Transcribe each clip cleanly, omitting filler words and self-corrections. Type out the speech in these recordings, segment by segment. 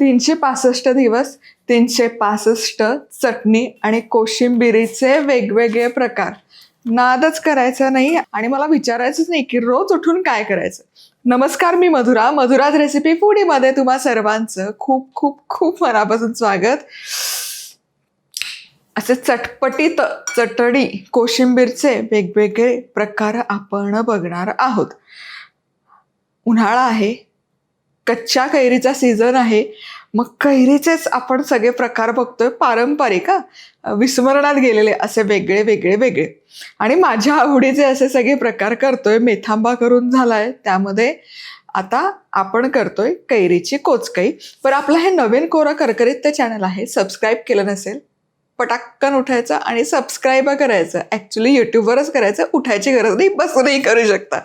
365 दिवस 365 चटणी आणि कोशिंबिरीचे वेगवेगळे प्रकार. नादच करायचा नाही आणि मला विचारायचंच नाही की रोज उठून काय करायचं. नमस्कार, मी मधुरा. मधुराज रेसिपी फूडीमध्ये तुम्हा सर्वांचं खूप खूप खूप मनापासून स्वागत. असे चटपटीत चटणी कोशिंबीरचे वेगवेगळे प्रकार आपण बघणार आहोत. उन्हाळा आहे, कच्च्या कैरीचा सीझन आहे, मग कैरीचेच आपण सगळे प्रकार बघतोय. पारंपरिक विस्मरणात गेलेले असे वेगळे वेगळे वेगळे आणि माझ्या आवडीचे असे सगळे प्रकार करतोय. मेथांबा करून झालाय, त्यामध्ये आता आपण करतोय कैरीची कोचकई. पण आपलं हे नवीन कोरा करकरीत ते चॅनल आहे. सबस्क्राईब केलं नसेल पटाक्कन उठायचं आणि सबस्क्राईब करायचं. ॲक्च्युली यूट्यूबवरच करायचं, उठायची गरज नाही, बसूनही करू शकता.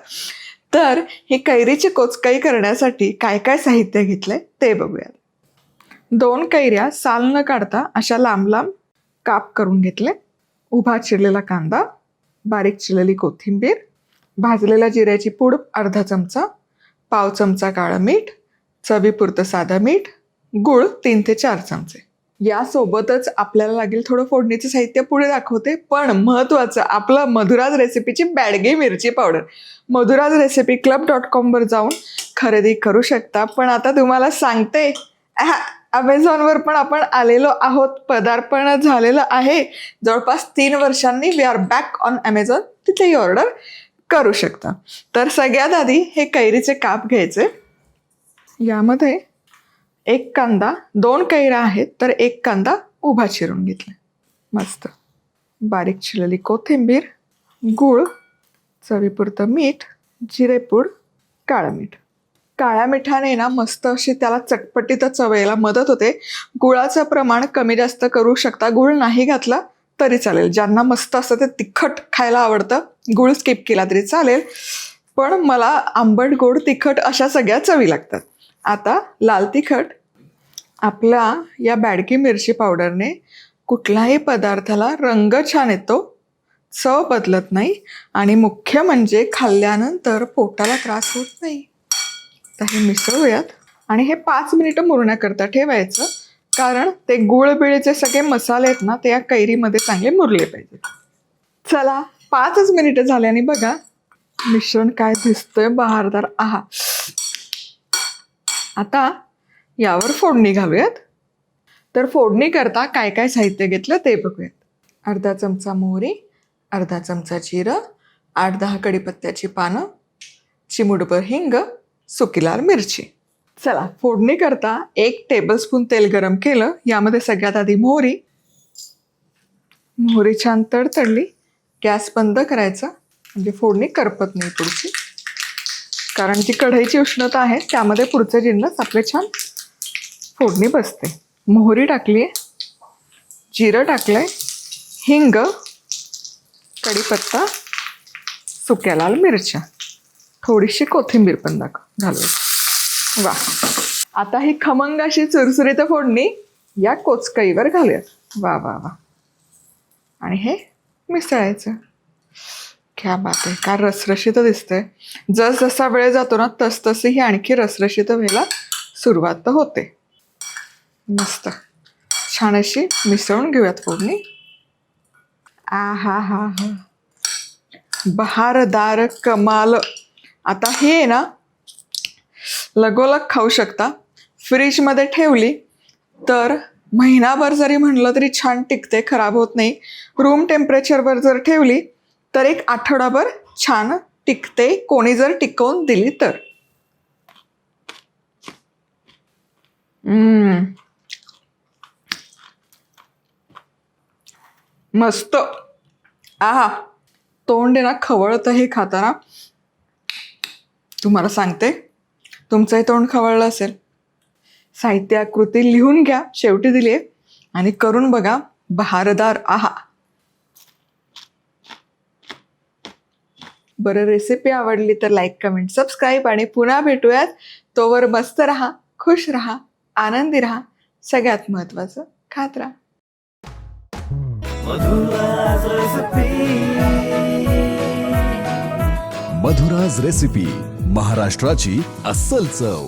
तर ही कैरीची कोचकई करण्यासाठी काय काय साहित्य घेतलंय ते बघूया. 2 कैऱ्या साल न काढता अशा लांब लांब काप करून घेतले. उभा चिरलेला कांदा, बारीक चिरलेली कोथिंबीर, भाजलेल्या जिऱ्याची पूड अर्धा चमचा, पाव चमचा काळं मीठ, चवीपुरतं साधं मीठ, गूळ 3 ते 4 चमचे. यासोबतच आपल्याला लागेल थोडं फोडणीचं साहित्य पुढे दाखवते. पण महत्त्वाचं आपलं मधुराज रेसिपीची बॅडगी मिरची पावडर. मधुराज रेसिपी club.com वर जाऊन खरेदी करू शकता. पण आता तुम्हाला सांगते, अमेझॉनवर पण आपण आलेलो आहोत. पदार्पण झालेलं आहे. जवळपास 3 वर्षांनी we are back on Amazon. तिथेही ऑर्डर करू शकता. तर सगळ्यात आधी हे कैरीचे काप घ्यायचे. यामध्ये 1 कांदा, 2 कैऱ्या आहेत तर 1 कांदा उभा चिरून घेतला. मस्त बारीक चिरलेली कोथिंबीर, गूळ, चवीपुरतं मीठ, जिरेपूड, काळं मीठ. काळ्या मिठाने ना मस्त अशी त्याला चटपटीत चव यायला मदत होते. गुळाचं प्रमाण कमी जास्त करू शकता. गूळ नाही घातला तरी चालेल. ज्यांना मस्त असतं ते तिखट खायला आवडतं, गूळ स्किप केला तरी चालेल. पण मला आंबट, गोड, तिखट अशा सगळ्या चवी लागतात. आता लाल तिखट. आपल्या या बॅडगी मिरची पावडरने कुठल्याही पदार्थाला रंग छान येतो, चव बदलत नाही आणि मुख्य म्हणजे खाल्ल्यानंतर पोटाला त्रास होत नाही. तर हे मिसळूयात आणि हे 5 मिनिटं मुरण्याकरता ठेवायचं. कारण ते गुळबिळचे सगळे मसाले आहेत ना, ते या कैरीमध्ये चांगले मुरले पाहिजे. चला 5च मिनिटं झाले आणि बघा मिश्रण काय दिसतंय बहारदार. आहा. आता यावर फोडणी घालूयात. तर फोडणी करता काय काय साहित्य घेतलं ते बघूयात. अर्धा चमचा मोहरी, अर्धा चमचा जिरं, 8-10 कढीपत्त्याची पानं, चिमूटभर हिंग, सुकी लाल मिरची. चला फोडणी करता 1 टेबलस्पून तेल गरम केलं. यामध्ये सगळ्यात आधी मोहरी छान तडतडली. गॅस बंद करायचा म्हणजे फोडणी करपत नाही पुढची. कारण जी कढईची उष्णता आहे त्यामध्ये पुढचे जिन्नस आपले छान फोडणी बसते. मोहरी टाकली आहे, जिरं टाकलंय, हिंग, कढीपत्ता, सुक्या लाल मिरच्या, थोडीशी कोथिंबीर पण घालूया. वा. आता ही खमंग अशी चुरचुरीत फोडणी या कोचकईवर घालूयात. वा वा वा. आणि हे मिसळायचं. क्या बात आहे. काय रसरशीत दिसतंय. जसा वेळ जातो ना तसतशी ही आणखी रसरशीत व्हायला सुरुवात होते. मस्त छान अशी मिसळून घेऊयात फोडणी. हा हा हा. बहारदार कमाल. आता हे ना लगोलग खाऊ शकता. फ्रीजमध्ये ठेवली तर महिनाभर जरी म्हणलं तरी छान टिकते, खराब होत नाही. रूम टेम्परेचरवर जर ठेवली तर 1 आठवडाभर छान टिकते, कोणी जर टिकवून दिली तर. मस्त. आहा. तोंड आहे ना खवळतं हे खाताना. तुम्हाला सांगते, तुमचंही तोंड खवळलं असेल. साहित्य आकृती लिहून घ्या, शेवटी दिली आहे, आणि करून बघा. बहारदार. आहा. बरं, रेसिपी आवडली तर लाईक, कमेंट, सबस्क्राईब आणि पुन्हा भेटूयात. तोवर मस्त राहा, खुश राहा, आनंदी राहा. सगळ्यात महत्त्वाचं खात राहा. मधुराज रेसिपी, महाराष्ट्राची अस्सल चव.